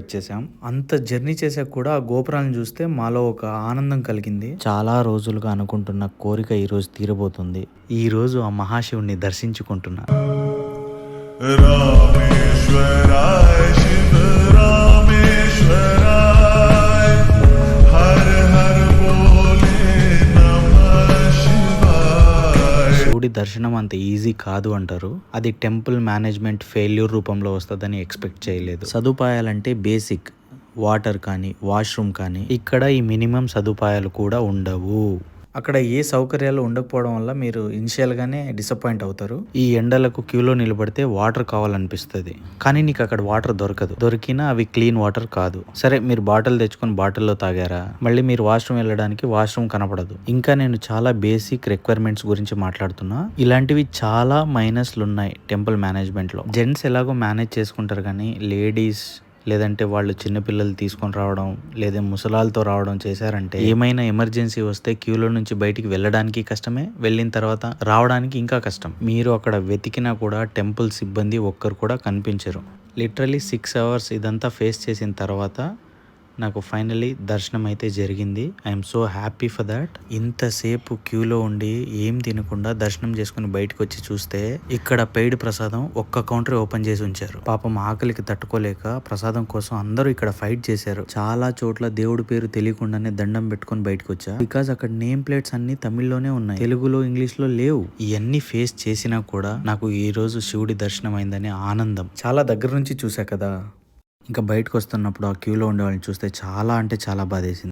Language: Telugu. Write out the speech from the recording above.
వచ్చేసాం. అంత జర్నీ చేసాక కూడా ఆ గోపురాలను చూస్తే మాలో ఒక ఆనందం కలిగింది. చాలా రోజులుగా అనుకుంటున్న కోరిక ఈరోజు తీరబోతుంది. ఈరోజు ఆ మహాశివుణ్ణి దర్శించుకుంటున్నా. రామేశ్వరాయ శివ రామేశ్వరాయ హర హర బోలే నమః శివాయ. శివుడి దర్శనం అంత ఈజీ కాదు అంటారు. అది టెంపుల్ మేనేజ్మెంట్ ఫెయిల్యూర్ రూపంలో వస్తుందని ఎక్స్పెక్ట్ చేయలేదు. సదుపాయాలంటే బేసిక్ వాటర్ కానీ వాష్రూమ్ కానీ, ఇక్కడ ఈ మినిమం సదుపాయాలు కూడా ఉండవు. అక్కడ ఏ సౌకర్యాలు ఉండకపోవడం వల్ల మీరు ఇనిషియల్గానే డిసప్పాయింట్ అవుతారు. ఈ ఎండలకు క్యూలో నిలబడితే వాటర్ కావాలనిపిస్తుంది, కానీ నీకు అక్కడ వాటర్ దొరకదు. దొరికినా అవి క్లీన్ వాటర్ కాదు. సరే, మీరు బాటిల్ తెచ్చుకొని బాటిల్లో తాగారా, మళ్ళీ మీరు వాష్రూమ్ వెళ్ళడానికి వాష్రూమ్ కనపడదు. ఇంకా నేను చాలా బేసిక్ రిక్వైర్మెంట్స్ గురించి మాట్లాడుతున్నా. ఇలాంటివి చాలా మైనస్లు ఉన్నాయి టెంపుల్ మేనేజ్మెంట్లో. జెంట్స్ ఎలాగో మేనేజ్ చేసుకుంటారు, కానీ లేడీస్ లేదంటే వాళ్ళు చిన్నపిల్లలు తీసుకొని రావడం లేదా ముసలాలతో రావడం చేశారంటే, ఏమైనా ఎమర్జెన్సీ వస్తే క్యూలో నుంచి బయటికి వెళ్ళడానికి కష్టమే, వెళ్ళిన తర్వాత రావడానికి ఇంకా కష్టం. మీరు అక్కడ వెతికినా కూడా టెంపుల్ సిబ్బంది ఒక్కరు కూడా కనిపించరు. లిటరలీ 6 hours ఇదంతా ఫేస్ చేసిన తర్వాత నాకు ఫైనలీ దర్శనం అయితే జరిగింది. I'm so happy for that. ఇంతసేపు క్యూలో ఉండి ఏం తినకుండా దర్శనం చేసుకుని బయటకు వచ్చి చూస్తే ఇక్కడ పెయిడ్ ప్రసాదం ఒక్క కౌంటర్ ఓపెన్ చేసి ఉంచారు. పాపం ఆకలికి తట్టుకోలేక ప్రసాదం కోసం అందరూ ఇక్కడ ఫైట్ చేశారు. చాలా చోట్ల దేవుడి పేరు తెలియకుండానే దండం పెట్టుకొని బయటకు వచ్చా. బికాజ్ అక్కడ నేమ్ ప్లేట్స్ అన్ని తమిళ్లోనే ఉన్నాయి, తెలుగులో ఇంగ్లీష్ లో లేవు. ఇవన్నీ ఫేస్ చేసినా కూడా నాకు ఈ రోజు శివుడి దర్శనం అయిందనే ఆనందం. చాలా దగ్గర నుంచి చూసా కదా, ఇంకా బయటకు వస్తున్నప్పుడు ఆ క్యూలో ఉండే వాళ్ళని చూస్తే చాలా అంటే చాలా బాధేసింది.